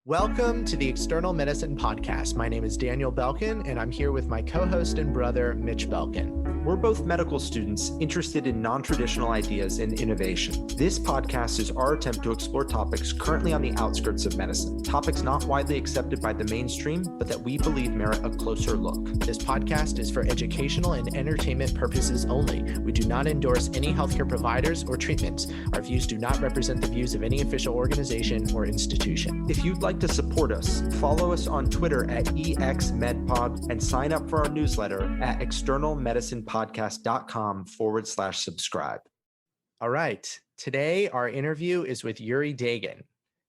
Welcome to the External Medicine Podcast. My name is Daniel Belkin, and I'm here with my co-host and brother, Mitch Belkin. We're both medical students interested in non-traditional ideas and innovation. This podcast is our attempt to explore topics currently on the outskirts of medicine, topics not widely accepted by the mainstream, but that we believe merit a closer look. This podcast is for educational and entertainment purposes only. We do not endorse any healthcare providers or treatments. Our views do not represent the views of any official organization or institution. If you'd like to support us, follow us on Twitter at EXMedPod and sign up for our newsletter at externalmedicinepodcast.com/subscribe. All right. Today, our interview is with Yuri Deigin.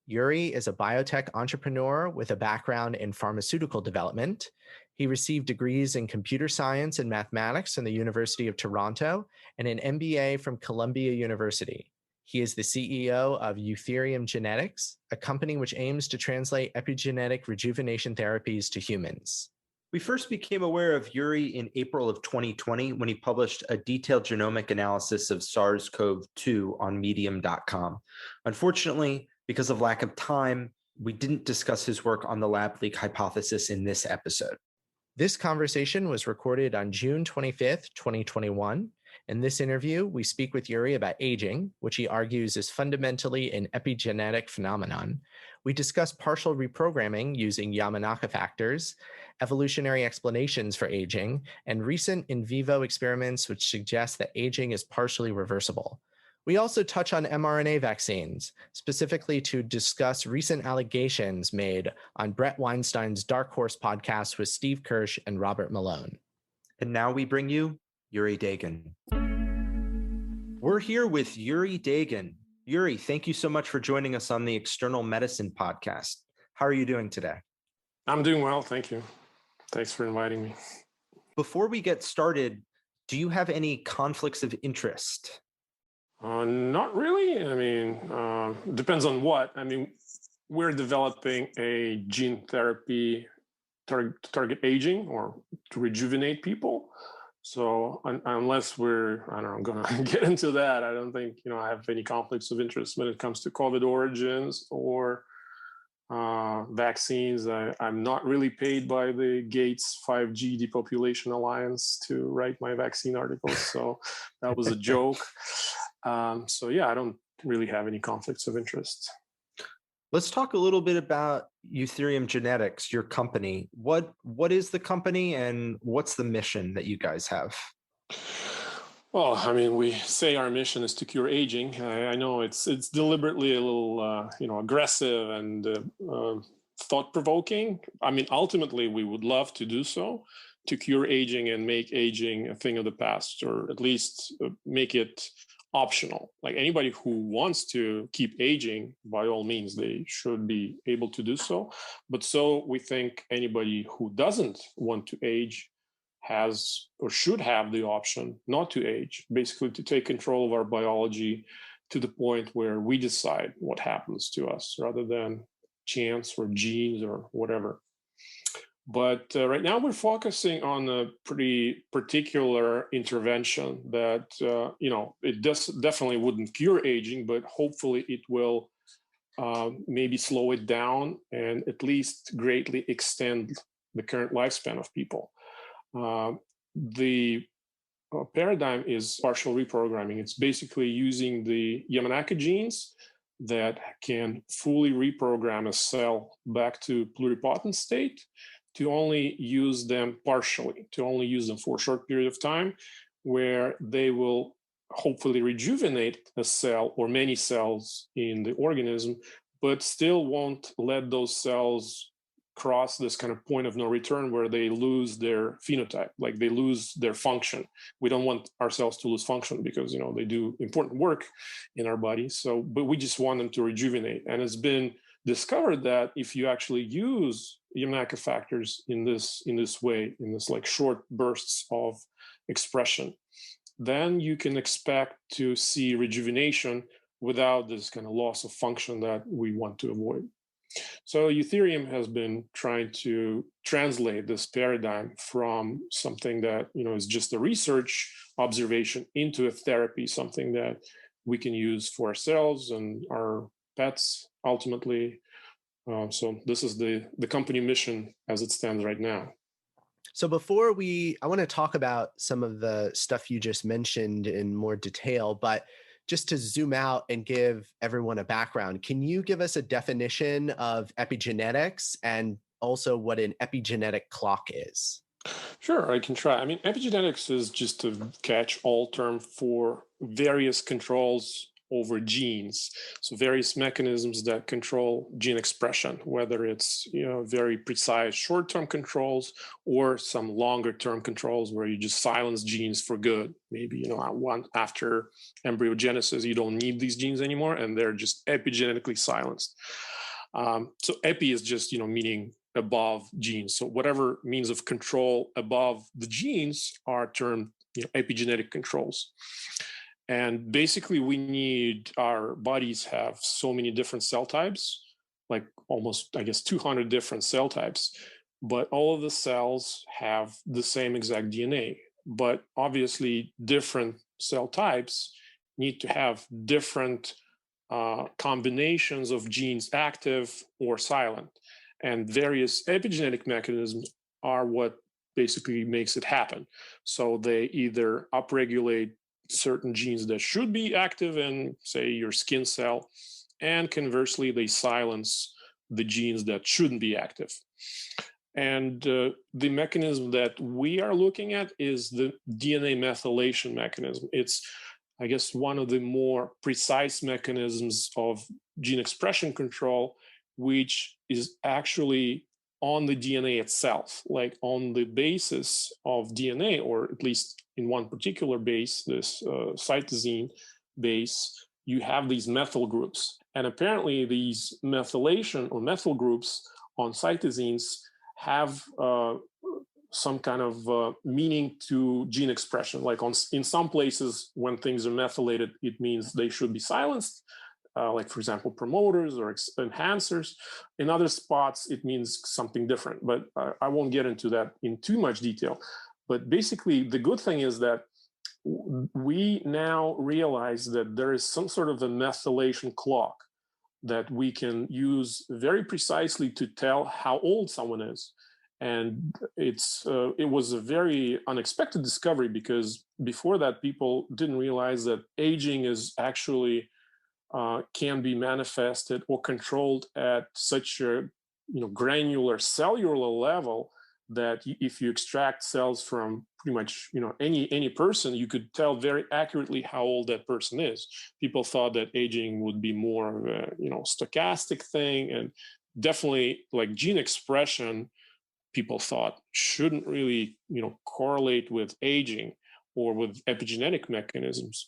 Yuri is a biotech entrepreneur with a background in pharmaceutical development. He received degrees in computer science and mathematics from the University of Toronto and an MBA from Columbia University. He is the CEO of Youthereum Genetics, a company which aims to translate epigenetic rejuvenation therapies to humans. We first became aware of Yuri in April of 2020 when he published a detailed genomic analysis of SARS-CoV-2 on Medium.com. Unfortunately, because of lack of time, we didn't discuss his work on the lab leak hypothesis in this episode. This conversation was recorded on June 25th, 2021. In this interview, we speak with Yuri about aging, which he argues is fundamentally an epigenetic phenomenon. We discuss partial reprogramming using Yamanaka factors, evolutionary explanations for aging, and recent in vivo experiments which suggest that aging is partially reversible. We also touch on mRNA vaccines, specifically to discuss recent allegations made on Bret Weinstein's Dark Horse podcast with Steve Kirsch and Robert Malone. And now we bring you Yuri Deigin. We're here with Yuri Deigin. Yuri, thank you so much for joining us on the External Medicine Podcast. How are you doing today? I'm doing well, thank you. Thanks for inviting me. Before we get started, do you have any conflicts of interest? Not really. I mean, depends on what. I mean, we're developing a gene therapy to target aging or to rejuvenate people. So unless we're, going to get into that, I don't think, I have any conflicts of interest when it comes to COVID origins or vaccines. I'm not really paid by the Gates 5G Depopulation Alliance to write my vaccine articles. So that was a joke. I don't really have any conflicts of interest. Let's talk a little bit about Youthereum Genetics, your company. What is the company and what's the mission that you guys have? Well, I mean, we say our mission is to cure aging. I know it's deliberately a little, aggressive and thought-provoking. I mean, ultimately, we would love to do so, to cure aging and make aging a thing of the past, or at least make it optional. Like anybody who wants to keep aging, by all means, they should be able to do so. But so we think anybody who doesn't want to age has or should have the option not to age, basically to take control of our biology to the point where we decide what happens to us rather than chance or genes or whatever. But right now we're focusing on a pretty particular intervention that, it definitely wouldn't cure aging, but hopefully it will maybe slow it down and at least greatly extend the current lifespan of people. The paradigm is partial reprogramming. It's basically using the Yamanaka genes that can fully reprogram a cell back to pluripotent state, to only use them partially, to only use them for a short period of time, where they will hopefully rejuvenate a cell or many cells in the organism, but still won't let those cells cross this kind of point of no return where they lose their phenotype, like they lose their function. We don't want our cells to lose function because, they do important work in our body. So, but we just want them to rejuvenate. And it's been discovered that if you actually use Yamanaka factors in this way, in this like short bursts of expression, then you can expect to see rejuvenation without this kind of loss of function that we want to avoid. So Youthereum has been trying to translate this paradigm from something that is just a research observation into a therapy, something that we can use for ourselves and our pets ultimately, So this is the company mission as it stands right now. So I want to talk about some of the stuff you just mentioned in more detail, but just to zoom out and give everyone a background, can you give us a definition of epigenetics and also what an epigenetic clock is? Sure, I can try. I mean, epigenetics is just a catch-all term for various controls over genes. So various mechanisms that control gene expression, whether it's very precise short-term controls or some longer-term controls where you just silence genes for good. Maybe after embryogenesis, you don't need these genes anymore, and they're just epigenetically silenced. So epi is just meaning above genes. So whatever means of control above the genes are termed epigenetic controls. And basically our bodies have so many different cell types, like almost, 200 different cell types, but all of the cells have the same exact DNA. But obviously different cell types need to have different combinations of genes active or silent. And various epigenetic mechanisms are what basically makes it happen. So they either upregulate certain genes that should be active in, say, your skin cell, and conversely, they silence the genes that shouldn't be active. And the mechanism that we are looking at is the DNA methylation mechanism. It's, one of the more precise mechanisms of gene expression control, which is actually on the DNA itself, like on the basis of DNA, or at least in one particular base, this cytosine base, you have these methyl groups. And apparently these methylation or methyl groups on cytosines have some kind of meaning to gene expression. Like in some places, when things are methylated, it means they should be silenced. Like, for example, promoters or enhancers. In other spots, it means something different, but I won't get into that in too much detail. But basically, the good thing is that we now realize that there is some sort of a methylation clock that we can use very precisely to tell how old someone is. And it was a very unexpected discovery, because before that, people didn't realize that aging is actually can be manifested or controlled at such a granular cellular level that if you extract cells from pretty much any person, you could tell very accurately how old that person is. People thought that aging would be more of a stochastic thing, and definitely like gene expression, people thought shouldn't really correlate with aging or with epigenetic mechanisms,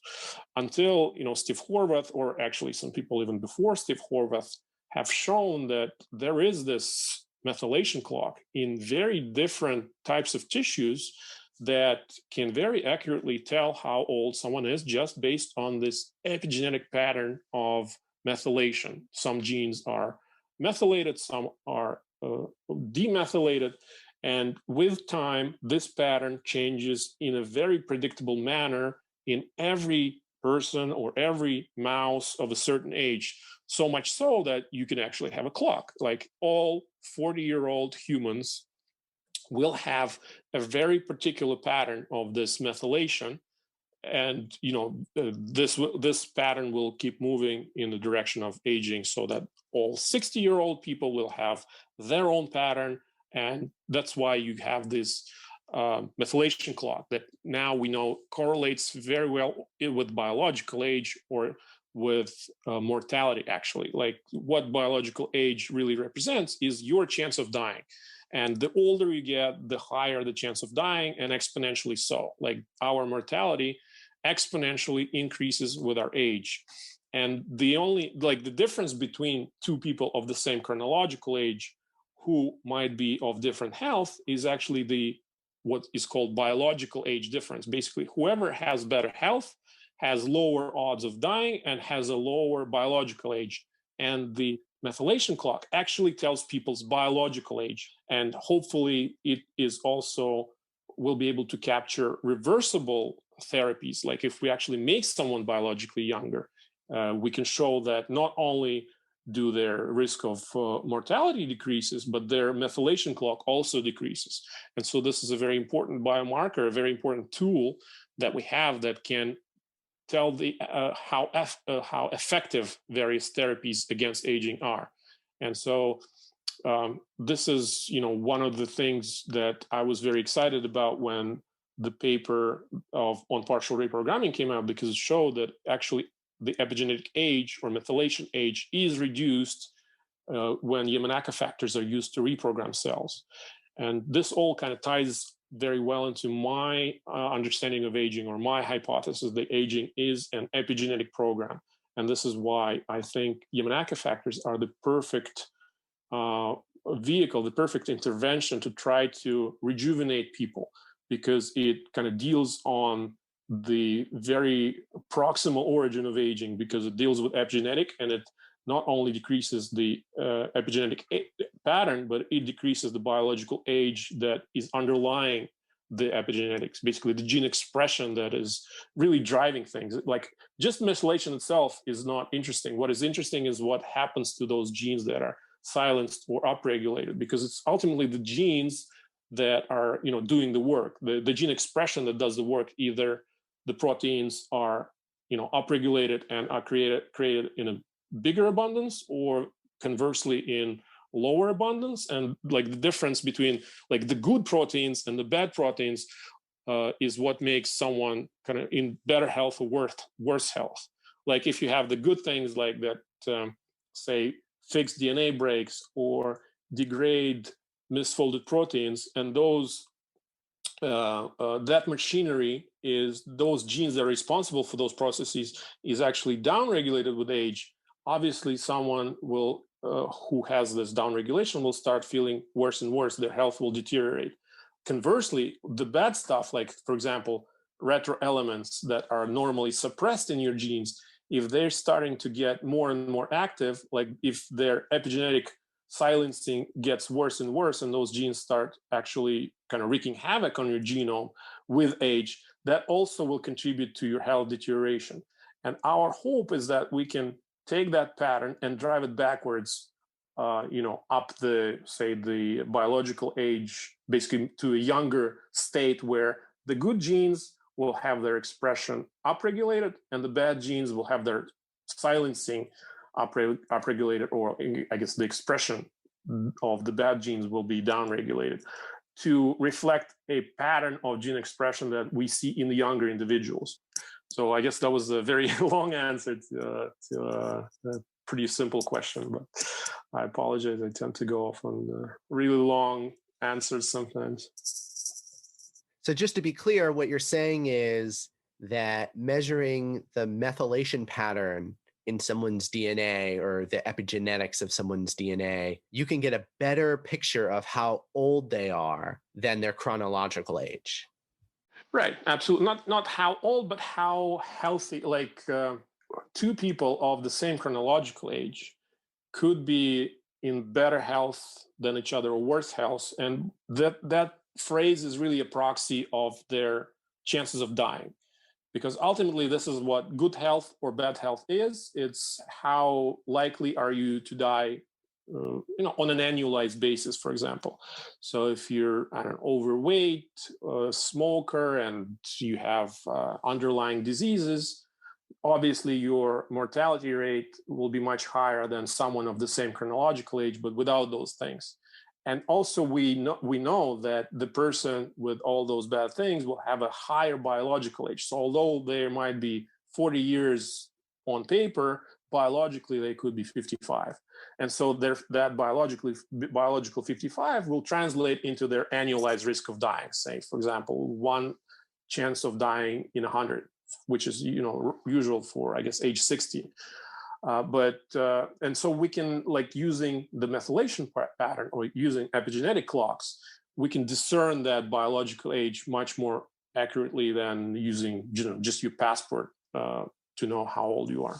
until Steve Horvath, or actually some people even before Steve Horvath, have shown that there is this methylation clock in very different types of tissues that can very accurately tell how old someone is just based on this epigenetic pattern of methylation. Some genes are methylated, some are demethylated. And with time, this pattern changes in a very predictable manner in every person or every mouse of a certain age. So much so that you can actually have a clock. Like all 40-year-old humans will have a very particular pattern of this methylation. And this pattern will keep moving in the direction of aging, so that all 60-year-old people will have their own pattern. And that's why you have this methylation clock that now we know correlates very well with biological age or with mortality, actually. Like what biological age really represents is your chance of dying. And the older you get, the higher the chance of dying, and exponentially so. Like our mortality exponentially increases with our age. And the difference between two people of the same chronological age who might be of different health is actually what is called biological age difference. Basically, whoever has better health has lower odds of dying and has a lower biological age. And the methylation clock actually tells people's biological age. And hopefully it is also will be able to capture reversible therapies. Like if we actually make someone biologically younger, we can show that not only do their risk of mortality decreases, but their methylation clock also decreases. And so this is a very important biomarker, a very important tool that we have that can tell how effective various therapies against aging are. And so this is, one of the things that I was very excited about when the paper on partial reprogramming came out, because it showed that actually the epigenetic age or methylation age is reduced when Yamanaka factors are used to reprogram cells. And this all kind of ties very well into my understanding of aging, or my hypothesis that aging is an epigenetic program. And this is why I think Yamanaka factors are the perfect vehicle, the perfect intervention to try to rejuvenate people, because it kind of deals on the very proximal origin of aging, because it deals with epigenetic, and it not only decreases the epigenetic pattern, but it decreases the biological age that is underlying the epigenetics, basically the gene expression that is really driving things. Like, just methylation itself is not interesting. What is interesting is what happens to those genes that are silenced or upregulated, because it's ultimately the genes that are doing the work, the gene expression that does the work. Either the proteins are upregulated and are created in a bigger abundance, or conversely in lower abundance. And like the difference between like the good proteins and the bad proteins is what makes someone kind of in better health or worse health. Like if you have the good things like that, say fix DNA breaks or degrade misfolded proteins, and those that machinery is those genes that are responsible for those processes is actually downregulated with age. Obviously, someone will who has this downregulation will start feeling worse and worse. Their health will deteriorate. Conversely, the bad stuff, like for example, retro elements that are normally suppressed in your genes, if they're starting to get more and more active, like if their epigenetic silencing gets worse and worse, and those genes start actually kind of wreaking havoc on your genome with age, that also will contribute to your health deterioration. And our hope is that we can take that pattern and drive it backwards, up the biological age, basically to a younger state where the good genes will have their expression upregulated and the bad genes will have their silencing upregulated, or I guess the expression of the bad genes will be downregulated to reflect a pattern of gene expression that we see in the younger individuals. So I guess that was a very long answer to a pretty simple question, but I apologize. I tend to go off on really long answers sometimes. So just to be clear, what you're saying is that measuring the methylation pattern in someone's DNA or the epigenetics of someone's DNA, you can get a better picture of how old they are than their chronological age. Right, absolutely. Not how old, but how healthy. Like two people of the same chronological age could be in better health than each other or worse health, and that phrase is really a proxy of their chances of dying. Because ultimately, this is what good health or bad health is. It's how likely are you to die, on an annualized basis, for example. So if you're overweight, smoker, and you have underlying diseases, obviously your mortality rate will be much higher than someone of the same chronological age, but without those things. And also we know that the person with all those bad things will have a higher biological age. So although there might be 40 years on paper, biologically they could be 55. And so that biological 55 will translate into their annualized risk of dying. Say, for example, 1 chance of dying in 100, which is usual for, I guess, age 60. And so we can, like, using the methylation pattern or using epigenetic clocks, we can discern that biological age much more accurately than using just your passport to know how old you are.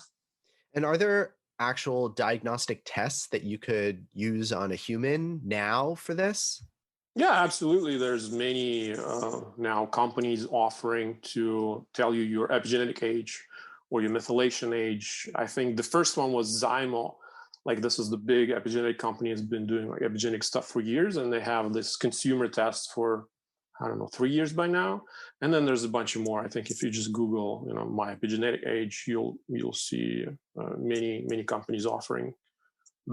And are there actual diagnostic tests that you could use on a human now for this? Yeah, absolutely. There's many now companies offering to tell you your epigenetic age or your methylation age. I think the first one was Zymo Like this is the big epigenetic company has been doing like epigenetic stuff for years, and they have this consumer test for, I don't know, 3 years by now. And then there's a bunch of more. I think if you just Google, my epigenetic age, you'll see many companies offering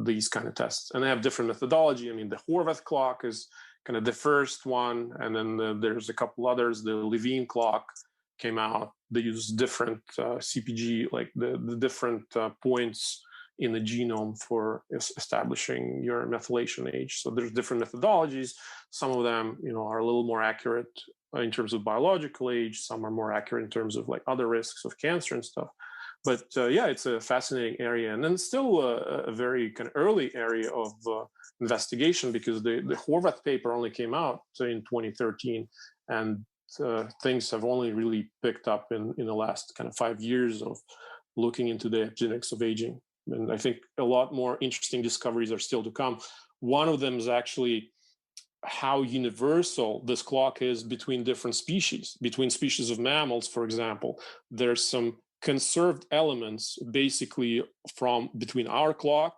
these kind of tests, and they have different methodology. I mean, the Horvath clock is kind of the first one, and then there's a couple others. The Levine clock came out. They use different CPG, like the different points in the genome for establishing your methylation age. So there's different methodologies. Some of them, are a little more accurate in terms of biological age. Some are more accurate in terms of like other risks of cancer and stuff. But yeah, it's a fascinating area, and then still a very kind of early area of investigation, because the Horvath paper only came out in 2013, and things have only really picked up in the last kind of 5 years of looking into the epigenetics of aging. And I think a lot more interesting discoveries are still to come. One of them is actually how universal this clock is between different species. Between species of mammals, for example, there's some conserved elements basically from between our clock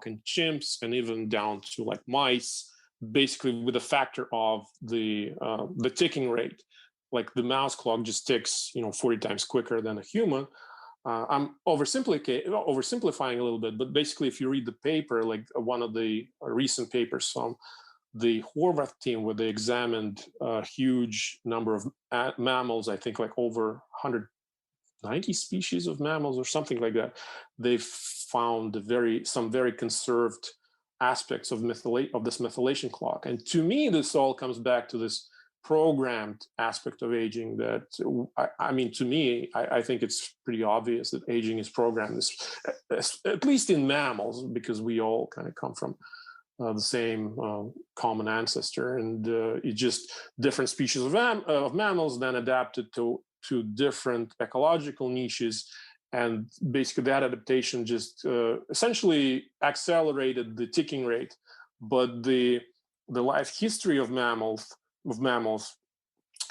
and chimps, and even down to like mice, basically with a factor of the ticking rate. Like the mouse clock just ticks 40 times quicker than a human. I'm oversimplifying a little bit, but basically if you read the paper, like one of the recent papers from the Horvath team, where they examined a huge number of mammals, I think like over 190 species of mammals or something like that, they found some very conserved aspects of this methylation clock. And to me, this all comes back to this programmed aspect of aging that, to me, I think it's pretty obvious that aging is programmed, at least in mammals, because we all kind of come from the same common ancestor, and it just different species of mammals then adapted to different ecological niches, and basically that adaptation just essentially accelerated the ticking rate. But the life history of mammals,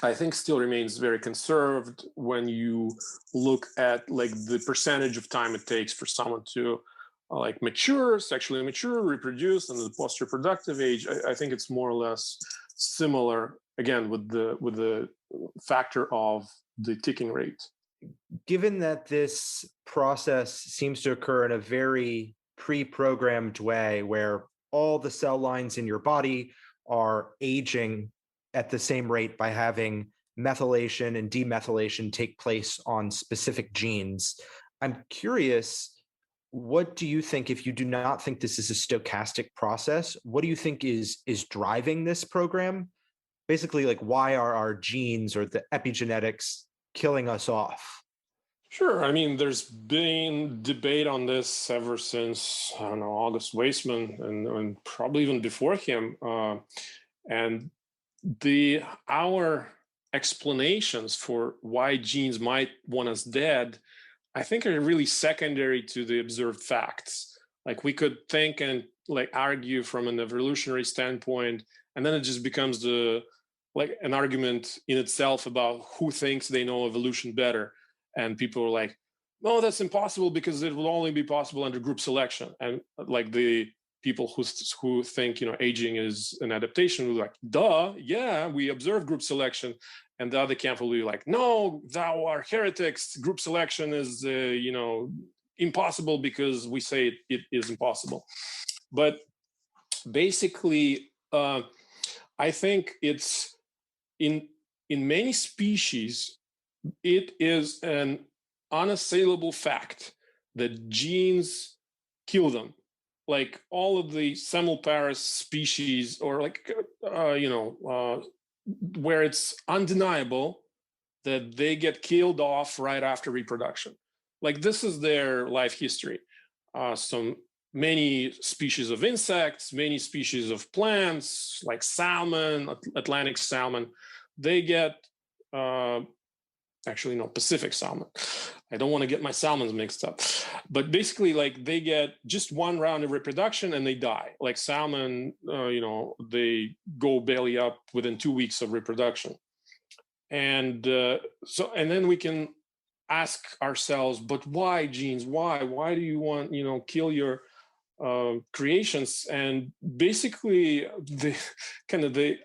I think still remains very conserved when you look at like the percentage of time it takes for someone to sexually mature, reproduce, and the post-reproductive age. I think it's more or less similar, again, with the factor of the ticking rate. Given that this process seems to occur in a very pre-programmed way, where all the cell lines in your body are aging at the same rate by having methylation and demethylation take place on specific genes, I'm curious, what do you think, if you do not think this is a stochastic process, what do you think is driving this program? Basically, like, why are our genes or the epigenetics killing us off? Sure. I mean, there's been debate on this ever since, I don't know, August Weismann and probably even before him. And our explanations for why genes might want us dead, I think, are really secondary to the observed facts. Like, we could think and like argue from an evolutionary standpoint, and then it just becomes an argument in itself about who thinks they know evolution better. And people are like, no, that's impossible because it will only be possible under group selection. And like the people who think, aging is an adaptation will be like, duh, yeah, we observe group selection. And the other camp will be like, no, thou are heretics. Group selection is, impossible because we say it is impossible. But basically, I think it's in many species, it is an unassailable fact that genes kill them. Like all of the semmelparous species, or where it's undeniable that they get killed off right after reproduction. Like, this is their life history. Many species of insects, many species of plants, like salmon, Atlantic salmon, they get Pacific salmon. I don't want to get my salmons mixed up. But basically, like, they get just one round of reproduction and they die. Like salmon, they go belly up within 2 weeks of reproduction. And then we can ask ourselves, but why genes? Why do you want, kill your creations, and basically the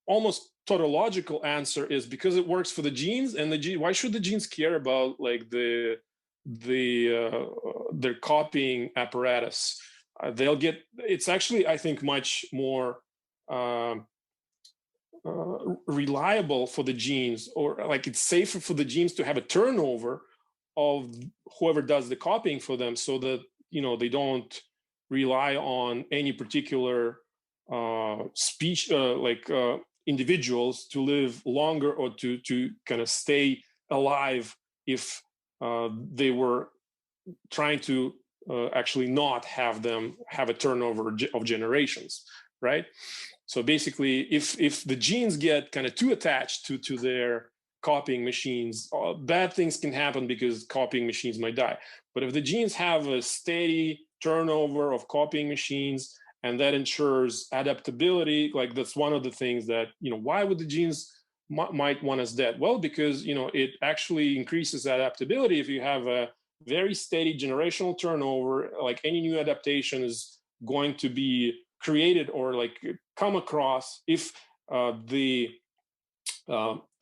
almost tautological answer is because it works for the genes, and why should the genes care about like their copying apparatus? They'll get, it's actually, I think, much more reliable for the genes, or like it's safer for the genes to have a turnover of whoever does the copying for them, so that they don't rely on any particular individuals to live longer or to kind of stay alive if they were trying to actually not have them have a turnover of generations, right? So basically, if the genes get kind of too attached to their copying machines, bad things can happen because copying machines might die. But if the genes have a steady turnover of copying machines, and that ensures adaptability, like that's one of the things that, why would the genes might want us dead? Well, because, it actually increases adaptability if you have a very steady generational turnover. Like any new adaptation is going to be created or like come across if the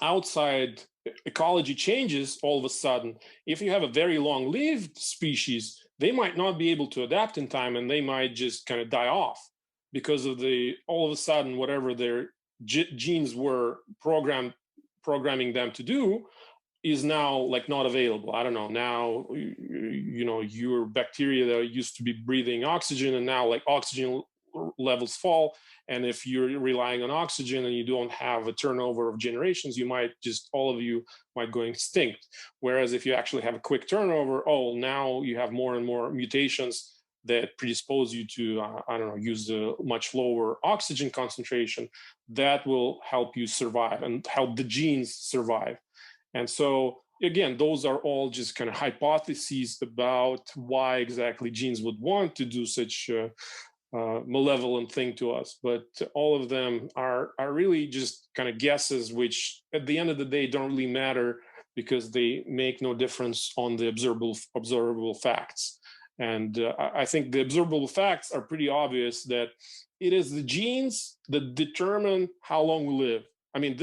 outside ecology changes all of a sudden. If you have a very long-lived species, they might not be able to adapt in time, and they might just kind of die off because of all of a sudden whatever their genes were programming them to do is now like not available. I don't know. Now, your bacteria that used to be breathing oxygen, and now like oxygen levels fall, and if you're relying on oxygen and you don't have a turnover of generations, all of you might go extinct. Whereas if you actually have a quick turnover, now you have more and more mutations that predispose you to use a much lower oxygen concentration. That will help you survive and help the genes survive. And so again, those are all just kind of hypotheses about why exactly genes would want to do such malevolent thing to us, but all of them are really just kind of guesses, which at the end of the day don't really matter because they make no difference on the observable facts. And I think the observable facts are pretty obvious, that it is the genes that determine how long we live. I mean,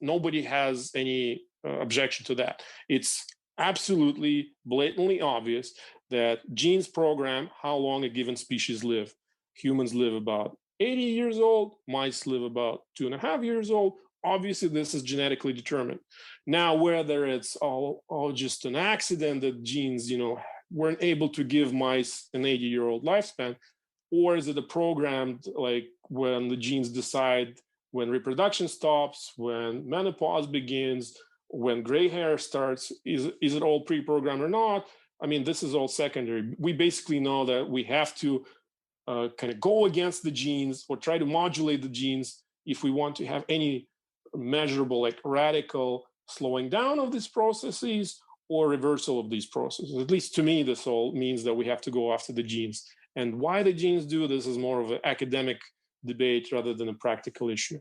nobody has any objection to that. It's absolutely blatantly obvious that genes program how long a given species live. Humans live about 80 years old, mice live about 2.5 years old. Obviously, this is genetically determined. Now, whether it's all just an accident that genes, weren't able to give mice an 80-year-old lifespan, or is it a programmed, like when the genes decide when reproduction stops, when menopause begins, when gray hair starts, is it all pre-programmed or not? I mean, this is all secondary. We basically know that we have to kind of go against the genes or try to modulate the genes if we want to have any measurable, like radical slowing down of these processes or reversal of these processes. At least to me, this all means that we have to go after the genes. And why the genes do this is more of an academic debate rather than a practical issue.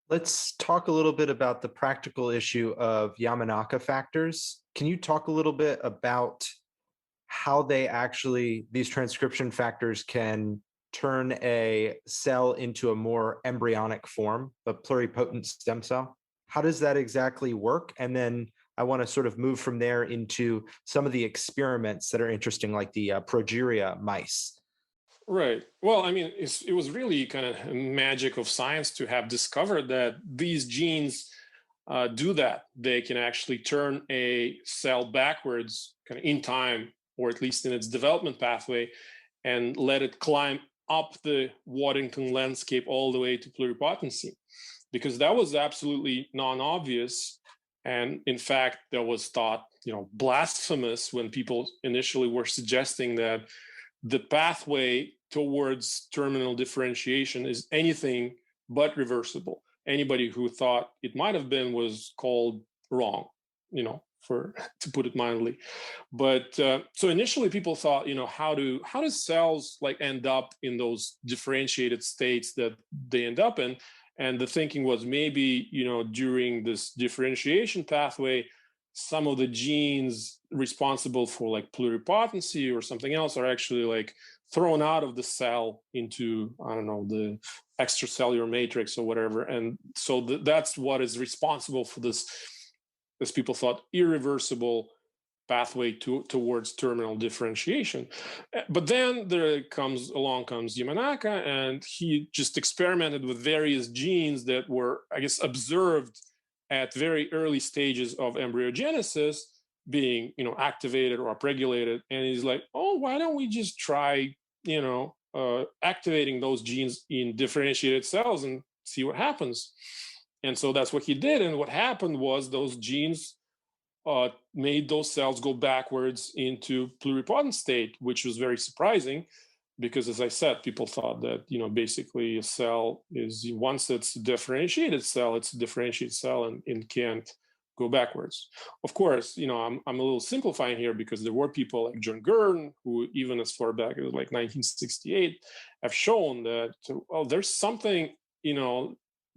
Let's talk a little bit about the practical issue of Yamanaka factors. Can you talk a little bit about how these transcription factors can turn a cell into a more embryonic form, a pluripotent stem cell? How does that exactly work? And then I want to sort of move from there into some of the experiments that are interesting, like the progeria mice. Right. Well, I mean, it was really kind of magic of science to have discovered that these genes do that. They can actually turn a cell backwards kind of in time, or at least in its development pathway, and let it climb up the Waddington landscape all the way to pluripotency, because that was absolutely non-obvious. And in fact, that was thought, blasphemous when people initially were suggesting that the pathway towards terminal differentiation is anything but reversible. Anybody who thought it might have been was called wrong, to put it mildly. But so initially people thought, how do cells like end up in those differentiated states that they end up in? And the thinking was maybe, during this differentiation pathway, some of the genes responsible for like pluripotency or something else are actually like thrown out of the cell into, I don't know, the extracellular matrix or whatever. And so that's what is responsible for this, as people thought, irreversible pathway towards terminal differentiation. But then along comes Yamanaka, and he just experimented with various genes that were, I guess, observed at very early stages of embryogenesis being, activated or upregulated. And he's like, oh, why don't we just try, activating those genes in differentiated cells and see what happens? And so that's what he did. And what happened was those genes made those cells go backwards into pluripotent state, which was very surprising because, as I said, people thought that, basically a cell is, once it's a differentiated cell, it's a differentiated cell and can't go backwards. Of course, I'm a little simplifying here because there were people like John Gurdon who, even as far back as like 1968, have shown that, well, there's something,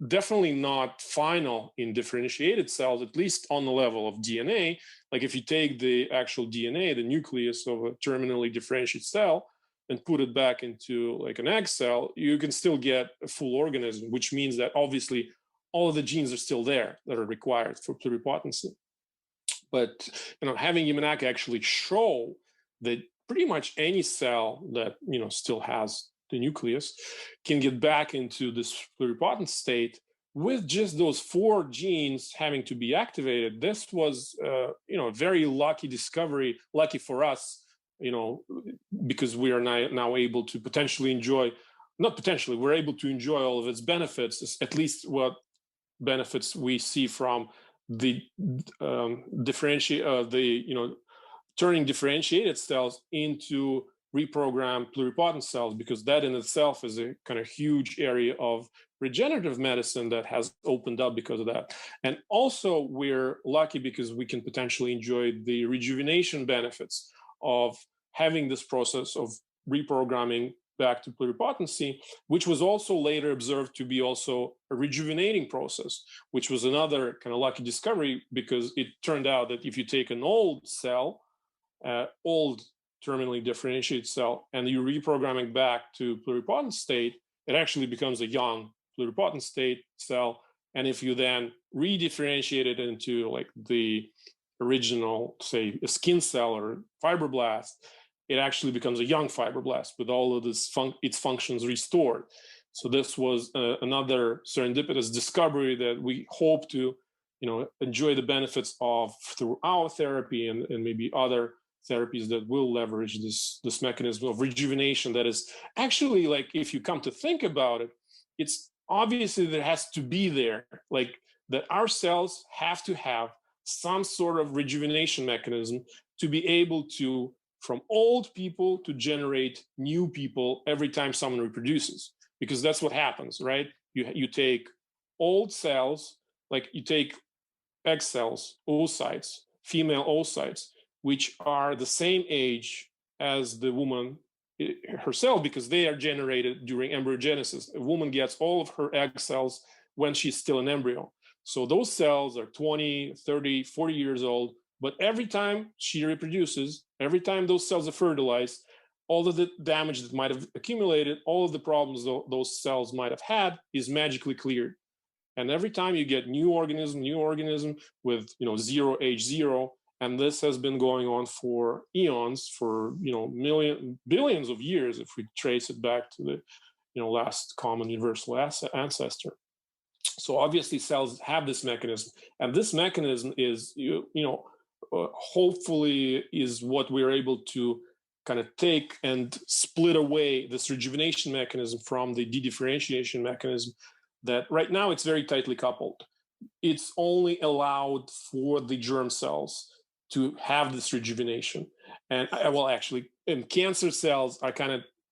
definitely not final in differentiated cells, at least on the level of DNA. Like if you take the actual DNA, the nucleus of a terminally differentiated cell, and put it back into like an egg cell, you can still get a full organism, which means that obviously all of the genes are still there that are required for pluripotency. But having Yamanaka actually show that pretty much any cell that still has the nucleus can get back into this pluripotent state with just those 4 genes having to be activated. This was a very lucky discovery, lucky for us, because we are now able to potentially enjoy, not potentially, we're able to enjoy all of its benefits, at least what benefits we see from the turning differentiated cells into reprogrammed pluripotent cells, because that in itself is a kind of huge area of regenerative medicine that has opened up because of that. And also we're lucky because we can potentially enjoy the rejuvenation benefits of having this process of reprogramming back to pluripotency, which was also later observed to be also a rejuvenating process, which was another kind of lucky discovery, because it turned out that if you take an old cell, old terminally differentiated cell, and you reprogram it back to pluripotent state, it actually becomes a young pluripotent state cell. And if you then redifferentiate it into like the original, say, a skin cell or fibroblast, it actually becomes a young fibroblast with all of its functions restored. So this was another serendipitous discovery that we hope to, enjoy the benefits of through our therapy and maybe other therapies that will leverage this mechanism of rejuvenation. That is actually, like, if you come to think about it, it's obviously there has to be there, like that our cells have to have some sort of rejuvenation mechanism to be able to, from old people, to generate new people every time someone reproduces, because that's what happens, right? You take old cells, like you take egg cells, oocytes, female oocytes, which are the same age as the woman herself, because they are generated during embryogenesis. A woman gets all of her egg cells when she's still an embryo. So those cells are 20, 30, 40 years old, but every time she reproduces, every time those cells are fertilized, all of the damage that might have accumulated, all of the problems those cells might have had is magically cleared. And every time you get new organism with zero H0, and this has been going on for eons, for billions of years, if we trace it back to the last common universal ancestor. So obviously cells have this mechanism, and this mechanism is hopefully is what we're able to kind of take and split away this rejuvenation mechanism from the dedifferentiation mechanism that right now it's very tightly coupled. It's only allowed for the germ cells to have this rejuvenation. And in cancer cells are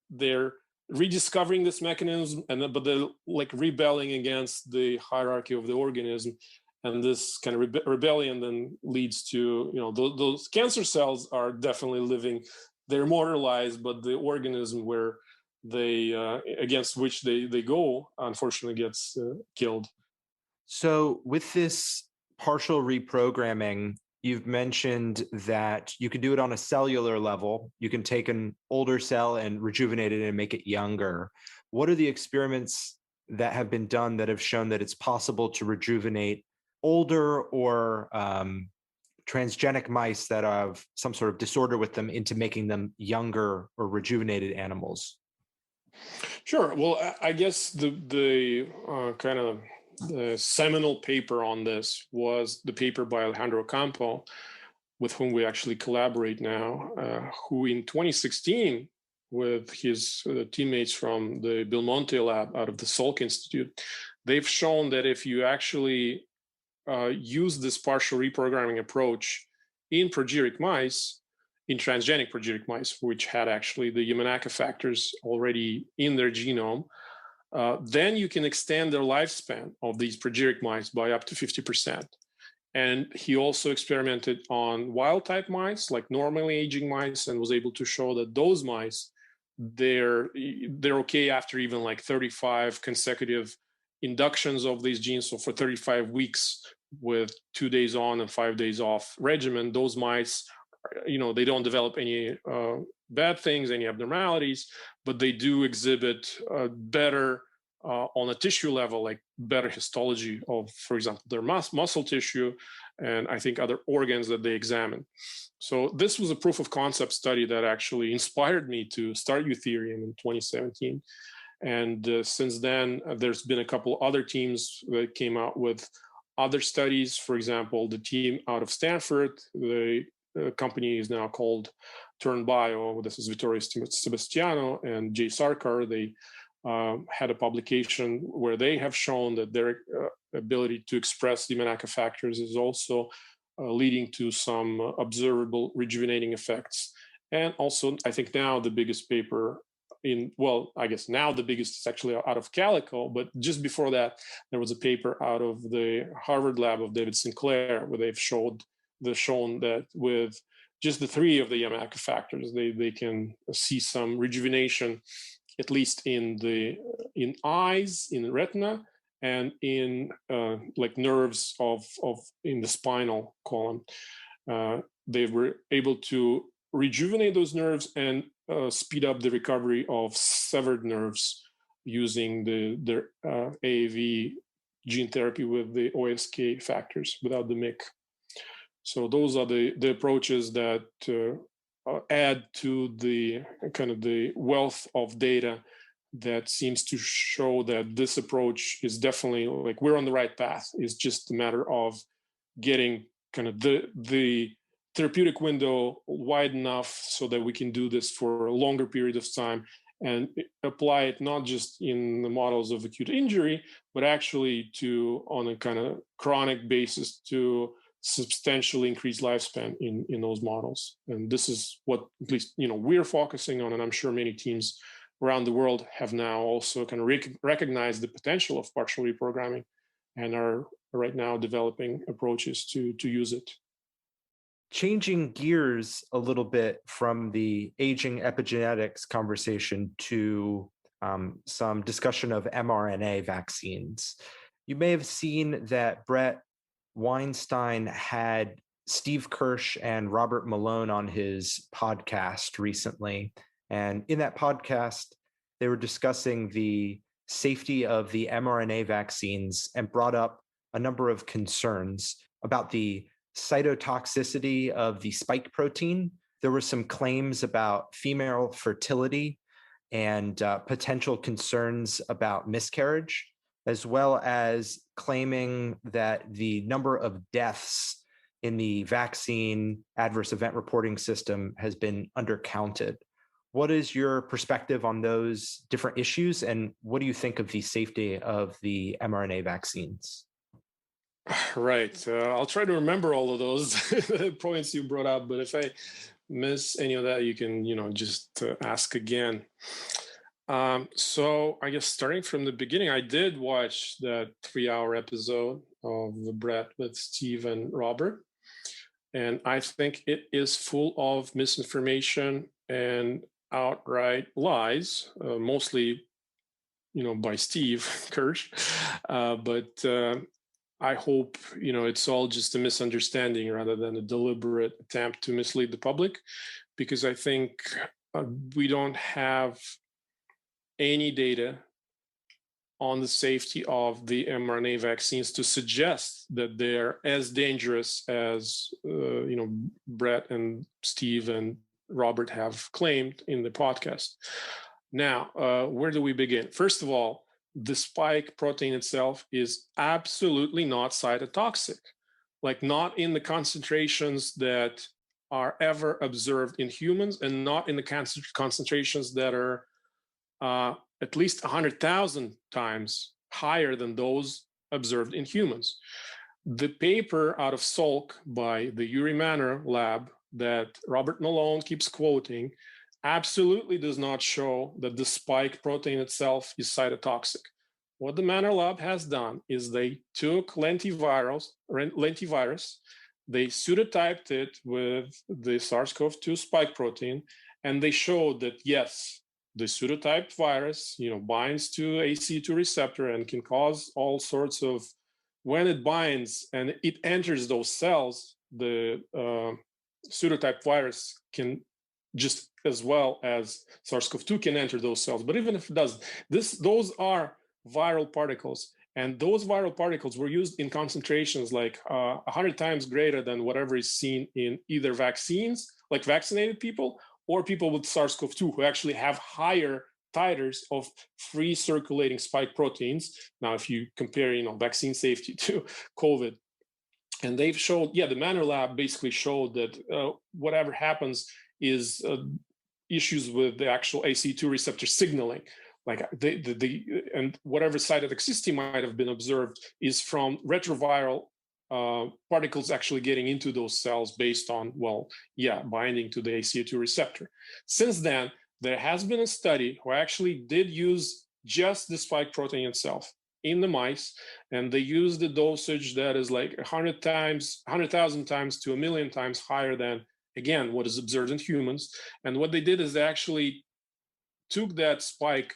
they're rediscovering this mechanism, but they're like rebelling against the hierarchy of the organism. And this kind of rebellion then leads to, those cancer cells are definitely living, they're immortalized, but the organism where they, against which they go, unfortunately gets killed. So with this partial reprogramming, you've mentioned that you can do it on a cellular level. You can take an older cell and rejuvenate it and make it younger. What are the experiments that have been done that have shown that it's possible to rejuvenate older or transgenic mice that have some sort of disorder with them into making them younger or rejuvenated animals? Sure. Well, I guess the kind of the seminal paper on this was the paper by Alejandro Campo, with whom we actually collaborate now, who in 2016, with his teammates from the Belmonte lab out of the Salk Institute, they've shown that if you actually use this partial reprogramming approach in progeric mice, in transgenic progeric mice, which had actually the Yamanaka factors already in their genome, then you can extend their lifespan of these progeric mice by up to 50%. And he also experimented on wild type mice, like normally aging mice, and was able to show that those mice, they're okay after even like 35 consecutive inductions of these genes. So for 35 weeks with 2 days on and 5 days off regimen, those mice, they don't develop any bad things, any abnormalities, but they do exhibit better on a tissue level, like better histology of, for example, their muscle tissue, and I think other organs that they examine. So this was a proof of concept study that actually inspired me to start Youthereum in 2017. And since then, there's been a couple other teams that came out with other studies. For example, the team out of Stanford, the company is now called Turn Bio. This is Vittorio Sebastiano and Jay Sarkar. They had a publication where they have shown that their ability to express the Yamanaka factors is also leading to some observable rejuvenating effects. And also, I think now the biggest paper I guess now the biggest is actually out of Calico, but just before that, there was a paper out of the Harvard lab of David Sinclair, where they've shown that with just the 3 of the Yamanaka factors, they can see some rejuvenation, at least in eyes, in the retina, and in like nerves in the spinal column. They were able to rejuvenate those nerves and speed up the recovery of severed nerves using their AAV gene therapy with the OSK factors without the MYC. So those are the approaches that add to the kind of the wealth of data that seems to show that this approach is definitely, like, we're on the right path. It's just a matter of getting kind of the therapeutic window wide enough so that we can do this for a longer period of time and apply it not just in the models of acute injury, but actually on a kind of chronic basis to substantially increase lifespan in those models. And this is what at least we're focusing on, and I'm sure many teams around the world have now also kind of recognized the potential of partial reprogramming and are right now developing approaches to use it. Changing gears a little bit from the aging epigenetics conversation to some discussion of mRNA vaccines. You may have seen that Bret, Weinstein had Steve Kirsch and Robert Malone on his podcast recently. And in that podcast, they were discussing the safety of the mRNA vaccines and brought up a number of concerns about the cytotoxicity of the spike protein. There were some claims about female fertility and potential concerns about miscarriage, as well as claiming that the number of deaths in the vaccine adverse event reporting system has been undercounted. What is your perspective on those different issues, and what do you think of the safety of the mRNA vaccines? Right. I'll try to remember all of those points you brought up, but if I miss any of that, you can, just ask again. So I guess starting from the beginning, I did watch that 3-hour episode of the Bret with Steve and Robert, and I think it is full of misinformation and outright lies, mostly, by Steve Kirsch, but I hope, it's all just a misunderstanding rather than a deliberate attempt to mislead the public, because I think we don't have any data on the safety of the mRNA vaccines to suggest that they're as dangerous as, Bret and Steve and Robert have claimed in the podcast. Now, where do we begin? First of all, the spike protein itself is absolutely not cytotoxic, like not in the concentrations that are ever observed in humans, and not in the concentrations that are at least 100,000 times higher than those observed in humans. The paper out of Salk by the Yuri lab that Robert Malone keeps quoting absolutely does not show that the spike protein itself is cytotoxic. What the Manor lab has done is they took lentivirus, they pseudotyped it with the SARS-CoV-2 spike protein, and they showed that yes, the pseudotyped virus, binds to ACE2 receptor and can cause all sorts of, when it binds and it enters those cells, the pseudotyped virus can just as well as SARS-CoV-2 can enter those cells. But even if it does, those are viral particles. And those viral particles were used in concentrations like 100 times greater than whatever is seen in either vaccines, like vaccinated people, or people with SARS-CoV-2 who actually have higher titers of free circulating spike proteins. Now, if you compare, vaccine safety to COVID, and they've showed, the Manor lab basically showed that whatever happens is issues with the actual ACE2 receptor signaling. Like and whatever cytotoxicity might have been observed is from retroviral particles actually getting into those cells based on, binding to the ACE2 receptor. Since then, there has been a study who actually did use just the spike protein itself in the mice, and they used the dosage that is like 100,000 times to 1,000,000 times higher than, again, what is observed in humans. And what they did is they actually took that spike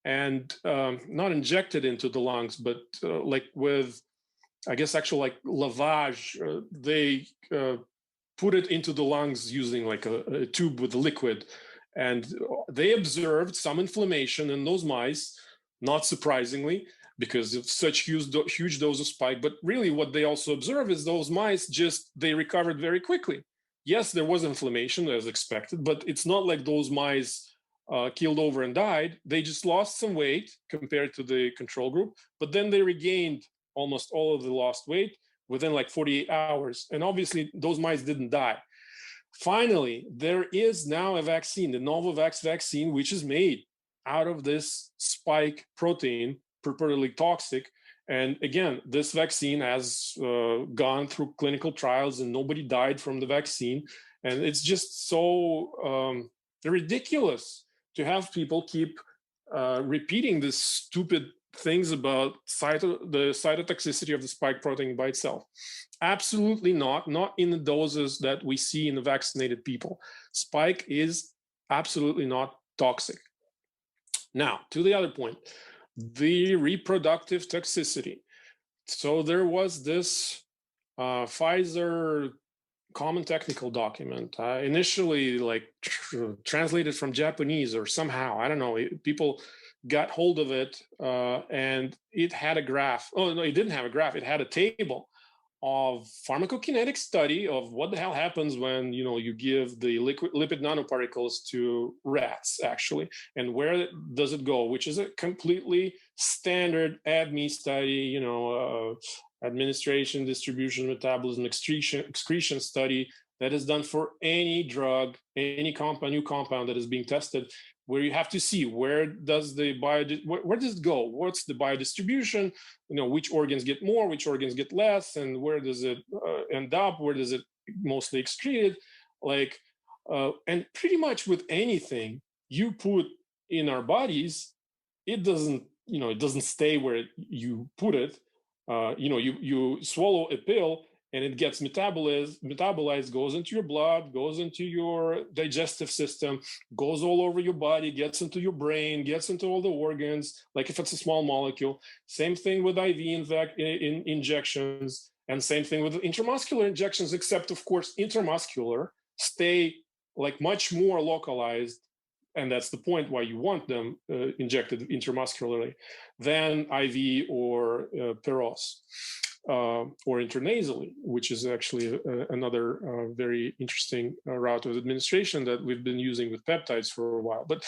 and not injected into the lungs, but like with, I guess, actual like lavage, they put it into the lungs using like a tube with a liquid. And they observed some inflammation in those mice, not surprisingly, because of such huge dose of spike. But really what they also observe is those mice they recovered very quickly. Yes, there was inflammation as expected, but it's not like those mice keeled over and died. They just lost some weight compared to the control group, but then they regained almost all of the lost weight within like 48 hours. And obviously those mice didn't die. Finally, there is now a vaccine, the Novavax vaccine, which is made out of this spike protein, purportedly toxic. And again, this vaccine has gone through clinical trials and nobody died from the vaccine. And it's just so ridiculous to have people keep repeating this stupid things about the cytotoxicity of the spike protein by itself. Absolutely not in the doses that we see in the vaccinated people. Spike is absolutely not toxic. Now, to the other point, the reproductive toxicity. So there was this Pfizer common technical document, initially like translated from Japanese or somehow, I don't know, people got hold of it and it had a graph. Oh, no, it didn't have a graph. It had a table of pharmacokinetic study of what the hell happens when, you give the lipid nanoparticles to rats, actually, and where does it go, which is a completely standard ADME study, administration, distribution, metabolism, excretion study that is done for any drug, any new compound that is being tested, where you have to see where does it go? What's the biodistribution? Which organs get more, which organs get less, and where does it end up? Where does it mostly excreted? And pretty much with anything you put in our bodies, it doesn't stay where you put it. You swallow a pill and it gets metabolized, goes into your blood, goes into your digestive system, goes all over your body, gets into your brain, gets into all the organs, like if it's a small molecule. Same thing with IV injections, and same thing with intramuscular injections, except of course intramuscular stay like much more localized, and that's the point why you want them injected intramuscularly, than IV or Peros. Or intranasally, which is actually another very interesting route of administration that we've been using with peptides for a while. But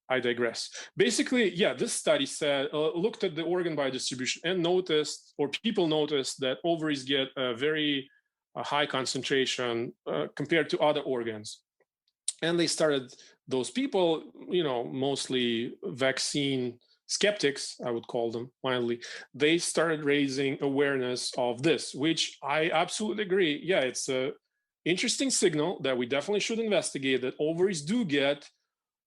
I digress. Basically, yeah, this study said looked at the organ biodistribution and noticed, or people noticed, that ovaries get a very high concentration compared to other organs. And they started, those people, mostly vaccine skeptics, I would call them mildly, they started raising awareness of this, which I absolutely agree. Yeah, it's an interesting signal that we definitely should investigate, that ovaries do get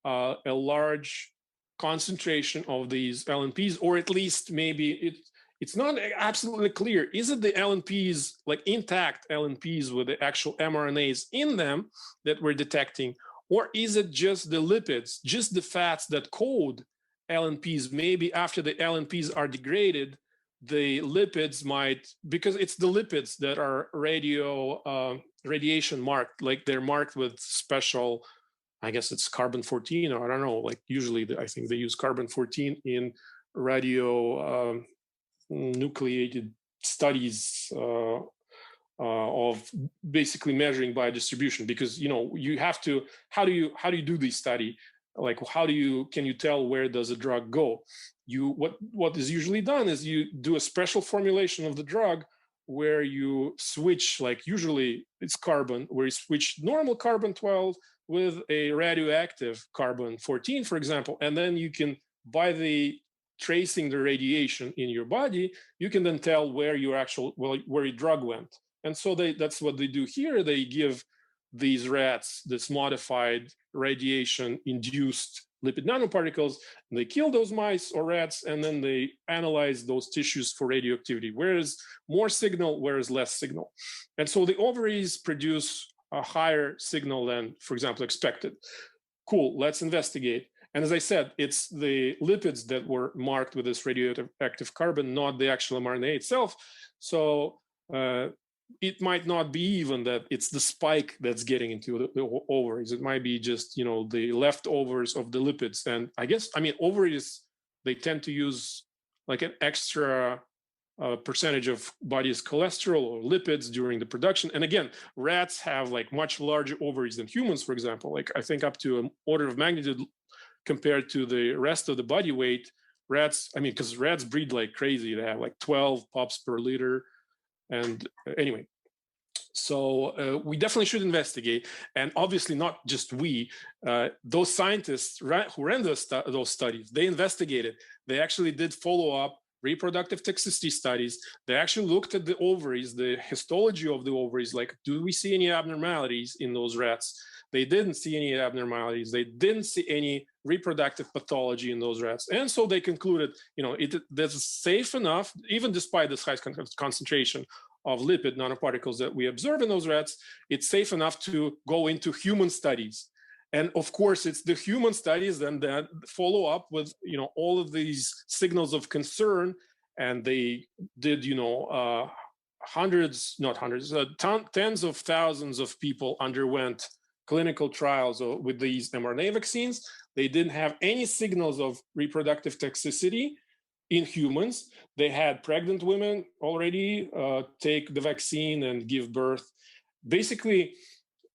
a large concentration of these LNPs, or at least maybe it's not absolutely clear. Is it the LNPs, like intact LNPs with the actual mRNAs in them that we're detecting, or is it just the lipids, just the fats that code LNPs? Maybe after the LNPs are degraded, the lipids might, because it's the lipids that are radiation marked, like they're marked with special, I guess it's carbon 14, or I don't know, like usually I think they use carbon 14 in radio nucleated studies of basically measuring biodistribution, because you have to, how do you do this study? Like, can you tell where does a drug go? What is usually done is you do a special formulation of the drug where you switch, like usually it's carbon, where you switch normal carbon 12 with a radioactive carbon 14, for example, and then you can, by the tracing the radiation in your body, you can then tell where your drug went. And so that's what they do here. They give these rats this modified radiation-induced lipid nanoparticles, and they kill those mice or rats, and then they analyze those tissues for radioactivity, where is more signal, where is less signal. And so the ovaries produce a higher signal than, for example, expected. Cool, let's investigate. And as I said, it's the lipids that were marked with this radioactive carbon, not the actual mRNA itself. So it might not be even that it's the spike that's getting into the ovaries. It might be just, the leftovers of the lipids. And I guess, ovaries, they tend to use like an extra percentage of body's cholesterol or lipids during the production. And again, rats have like much larger ovaries than humans, for example, like I think up to an order of magnitude compared to the rest of the body weight. Rats, because rats breed like crazy. They have like 12 pups per liter. And anyway, so we definitely should investigate. And obviously not just we, those scientists who ran those studies, they investigated. They actually did follow-up reproductive toxicity studies. They actually looked at the ovaries, the histology of the ovaries, like, do we see any abnormalities in those rats? They didn't see any abnormalities. They didn't see any reproductive pathology in those rats. And so they concluded, that's safe enough, even despite this high concentration of lipid nanoparticles that we observe in those rats, it's safe enough to go into human studies. And of course, it's the human studies then that follow up with, all of these signals of concern. And they did, tens of thousands of people underwent clinical trials with these mRNA vaccines. They didn't have any signals of reproductive toxicity in humans. They had pregnant women already take the vaccine and give birth. Basically,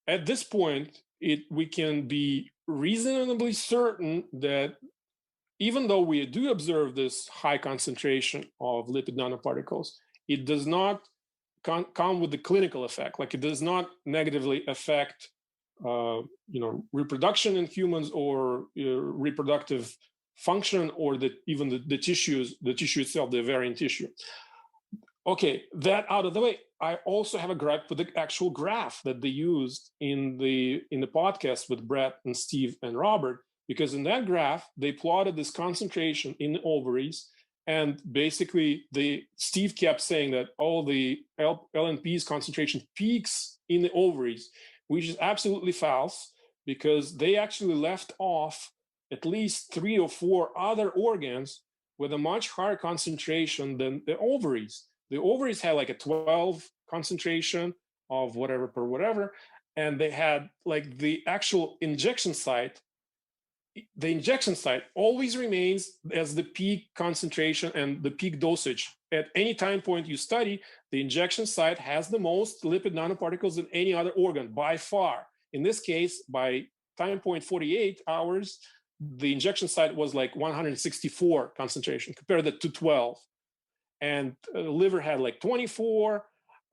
at this point, we can be reasonably certain that even though we do observe this high concentration of lipid nanoparticles, it does not come with the clinical effect. Like, it does not negatively affect reproduction in humans or reproductive function, or even the tissue itself, the ovarian tissue. Okay, that out of the way, I also have a gripe with the actual graph that they used in the podcast with Bret and Steve and Robert, because in that graph, they plotted this concentration in the ovaries, And basically, Steve kept saying that all the LNP's concentration peaks in the ovaries, which is absolutely false, because they actually left off at least 3 or 4 other organs with a much higher concentration than the ovaries. The ovaries had like a 12 concentration of whatever per whatever, and they had like the actual injection site. The injection site always remains as the peak concentration and the peak dosage. At any time point you study, the injection site has the most lipid nanoparticles than any other organ by far. In this case, by time point 48 hours, the injection site was like 164 concentration, compared that to 12. And liver had like 24.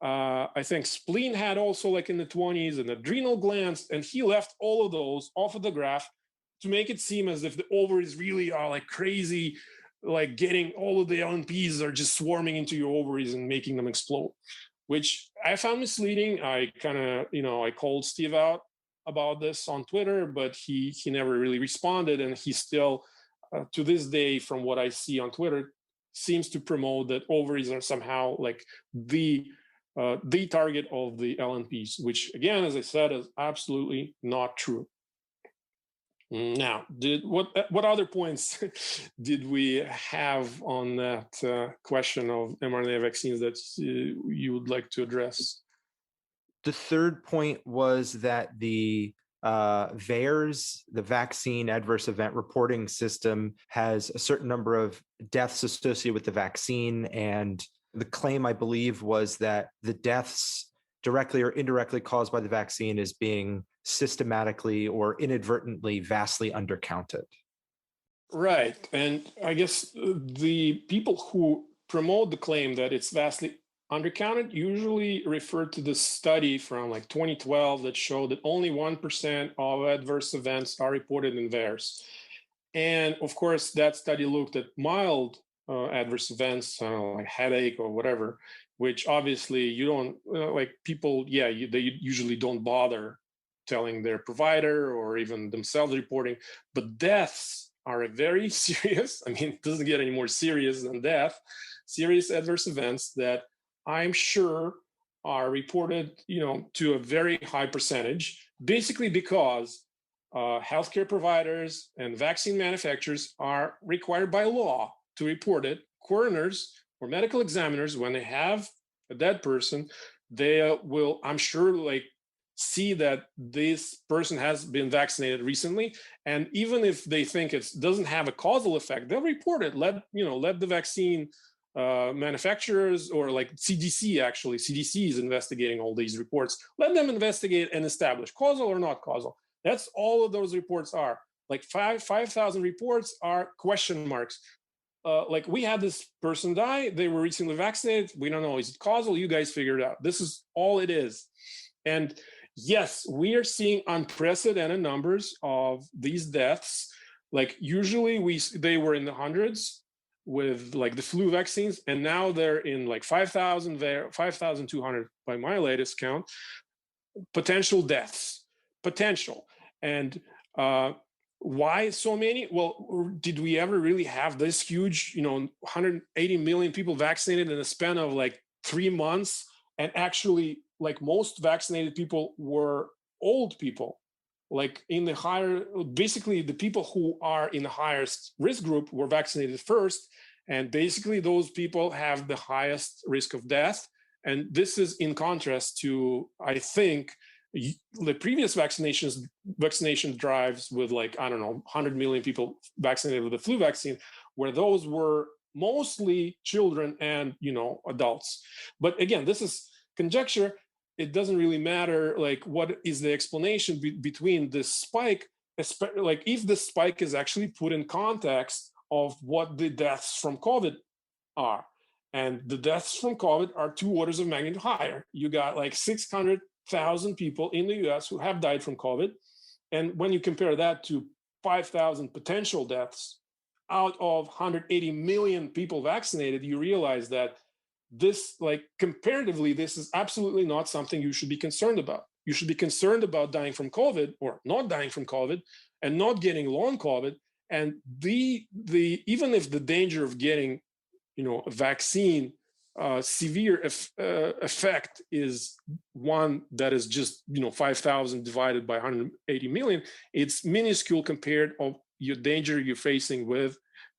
I think spleen had also like in the 20s, and adrenal glands, and he left all of those off of the graph to make it seem as if the ovaries really are like crazy, like getting all of the LNPs are just swarming into your ovaries and making them explode, which I found misleading. I kind of, I called Steve out about this on Twitter, but he never really responded. And he still, to this day, from what I see on Twitter, seems to promote that ovaries are somehow like the target of the LNPs, which again, as I said, is absolutely not true. Now, what other points did we have on that question of mRNA vaccines that you would like to address? The third point was that the VAERS, the Vaccine Adverse Event Reporting System, has a certain number of deaths associated with the vaccine. And the claim, I believe, was that the deaths directly or indirectly caused by the vaccine is being systematically or inadvertently vastly undercounted. Right. And I guess the people who promote the claim that it's vastly undercounted usually refer to the study from like 2012 that showed that only 1% of adverse events are reported in VAERS. And of course, that study looked at mild adverse events, like headache or whatever, which obviously you don't, like people, they usually don't bother telling their provider or even themselves reporting. But deaths are a very serious, it doesn't get any more serious than death, serious adverse events that I'm sure are reported, to a very high percentage, basically because healthcare providers and vaccine manufacturers are required by law to report it. Coroners or medical examiners, when they have a dead person, they will, I'm sure, see that this person has been vaccinated recently, and even if they think it doesn't have a causal effect, they'll report it. Let the vaccine manufacturers, or like CDC is investigating all these reports. Let them investigate and establish causal or not causal. That's all of those reports are. Like 5,000 reports are question marks. Like we had this person die, they were recently vaccinated. We don't know, is it causal? You guys figure it out. This is all it is. And yes, we are seeing unprecedented numbers of these deaths. Like usually they were in the hundreds with like the flu vaccines, and now they're in like 5,000 there, 5,200 by my latest count, potential deaths, potential. And why so many? Well, did we ever really have this huge, 180 million people vaccinated in a span of like 3 months? And actually, like most vaccinated people were old people, like in the higher, basically the people who are in the highest risk group were vaccinated first. And basically those people have the highest risk of death. And this is in contrast to, I think, the previous vaccination drives with 100 million people vaccinated with the flu vaccine, where those were mostly children and, adults. But again, this is conjecture. It doesn't really matter, what is the explanation between this spike, if the spike is actually put in context of what the deaths from COVID are. And the deaths from COVID are 2 orders of magnitude higher. You got 600,000 people in the US who have died from COVID. And when you compare that to 5,000 potential deaths out of 180 million people vaccinated, you realize that this, comparatively, this is absolutely not something you should be concerned about. You should be concerned about dying from COVID or not dying from COVID and not getting long COVID. And even if the danger of getting a vaccine severe effect is one that is just 5,000 divided by 180 million. It's minuscule compared of your danger you're facing with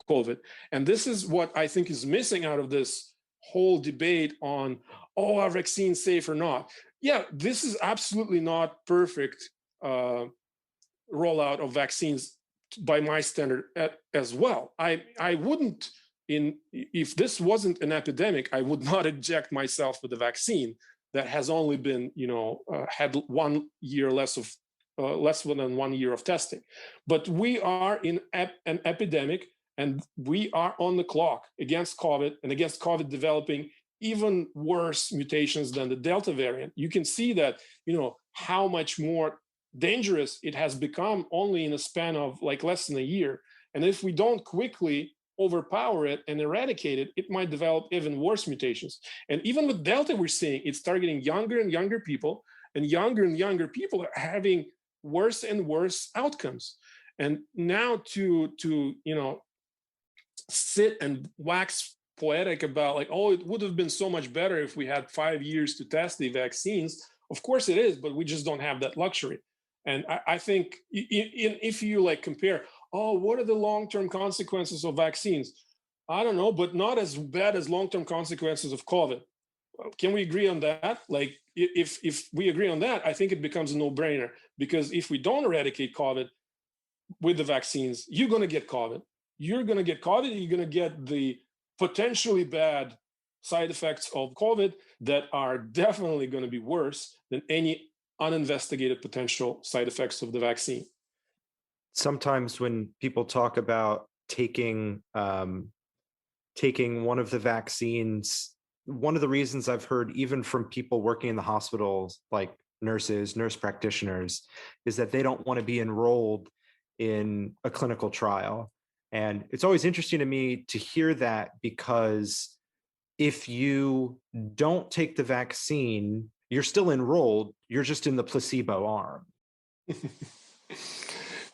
COVID. And this is what I think is missing out of this whole debate on, are vaccines safe or not? Yeah, this is absolutely not perfect rollout of vaccines by my standard as well. I wouldn't, if this wasn't an epidemic, I would not inject myself with a vaccine that has only been, had 1 year less than 1 year of testing. But we are in an epidemic, and we are on the clock against COVID and against COVID developing even worse mutations than the Delta variant. You can see that, how much more dangerous it has become only in a span of like less than a year. And if we don't quickly overpower it and eradicate it, it might develop even worse mutations. And even with Delta, we're seeing it's targeting younger and younger people, and younger people are having worse and worse outcomes. And now to sit and wax poetic about like, it would have been so much better if we had 5 years to test the vaccines. Of course it is, but we just don't have that luxury. And I think if you like compare, what are the long-term consequences of vaccines? I don't know, but not as bad as long-term consequences of COVID. Can we agree on that? Like, if we agree on that, I think it becomes a no-brainer, because if we don't eradicate COVID with the vaccines, you're going to get COVID. You're going to get COVID, and you're going to get the potentially bad side effects of COVID that are definitely going to be worse than any uninvestigated potential side effects of the vaccine. Sometimes when people talk about taking one of the vaccines, one of the reasons I've heard, even from people working in the hospitals, like nurses, nurse practitioners, is that they don't want to be enrolled in a clinical trial. And it's always interesting to me to hear that, because if you don't take the vaccine, you're still enrolled, you're just in the placebo arm.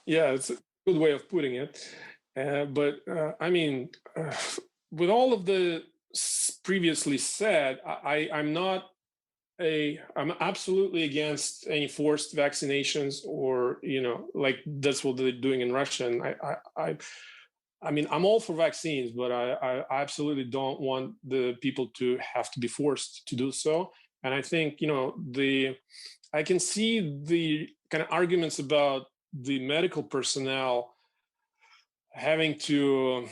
Yeah, it's a good way of putting it. But with all of the previously said, I'm absolutely against any forced vaccinations, or, like that's what they're doing in Russia. And I'm all for vaccines, but I absolutely don't want the people to have to be forced to do so. And I think, I can see the kind of arguments about the medical personnel having to,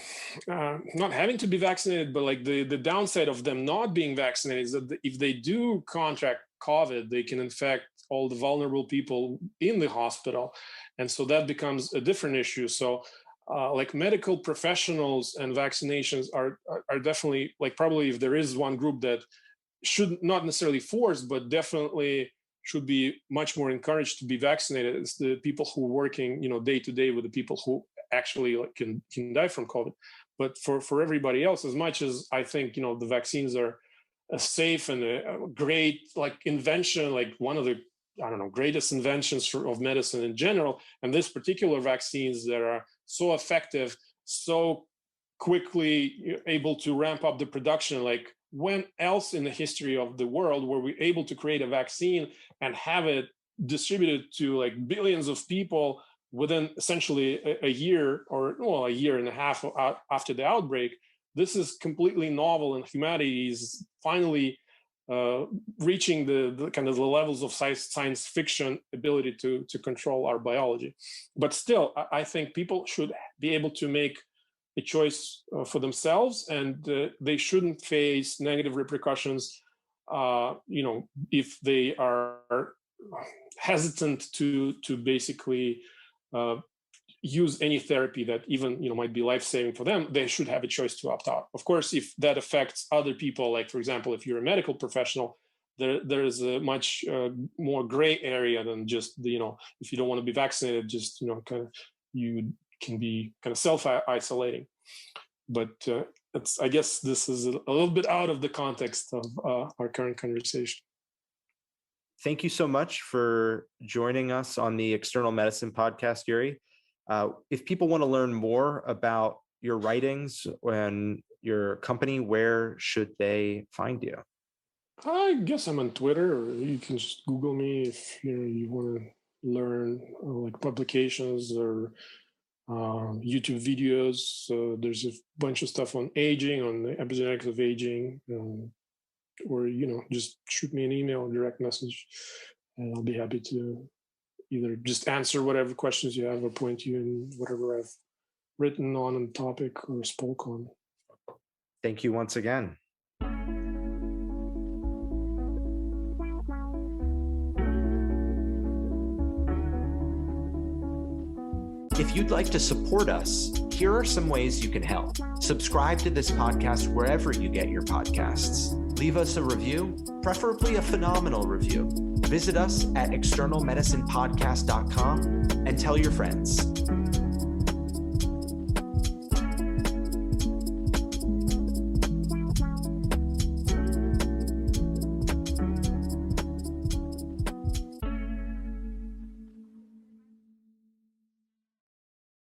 not having to be vaccinated, but like the downside of them not being vaccinated is that if they do contract COVID, they can infect all the vulnerable people in the hospital. And so that becomes a different issue. So like medical professionals and vaccinations are definitely, like, probably if there is one group that should not necessarily force, but definitely should be much more encouraged to be vaccinated, it's the people who are working, day to day with the people who actually can die from COVID. But for everybody else, as much as I think, the vaccines are a safe and a great like invention, like one of the, greatest inventions of medicine in general, and this particular vaccines that are so effective, so quickly able to ramp up the production, like when else in the history of the world were we able to create a vaccine and have it distributed to like billions of people within essentially a year, or a year and a half after the outbreak? This is completely novel, and humanity is finally reaching the kind of the levels of science fiction ability to control our biology. But still, I think people should be able to make a choice for themselves, and they shouldn't face negative repercussions, if they are hesitant to basically use any therapy that even might be life-saving for them. They should have a choice to opt out. Of course, if that affects other people, like for example, if you're a medical professional, there is a much more gray area than just if you don't want to be vaccinated, just you can be kind of self-isolating. But I guess this is a little bit out of the context of our current conversation. Thank you so much for joining us on the External Medicine podcast, Yuri. If people want to learn more about your writings and your company, where should they find you? I guess I'm on Twitter, or you can just Google me if you want to learn like publications or YouTube videos. So there's a bunch of stuff on aging, on the epigenetics of aging, or just shoot me an email, direct message, and I'll be happy to either just answer whatever questions you have or point you in whatever I've written on a topic or spoke on. Thank you once again. If you'd like to support us, here are some ways you can help. Subscribe to this podcast wherever you get your podcasts. Leave us a review, preferably a phenomenal review. Visit us at externalmedicinepodcast.com and tell your friends.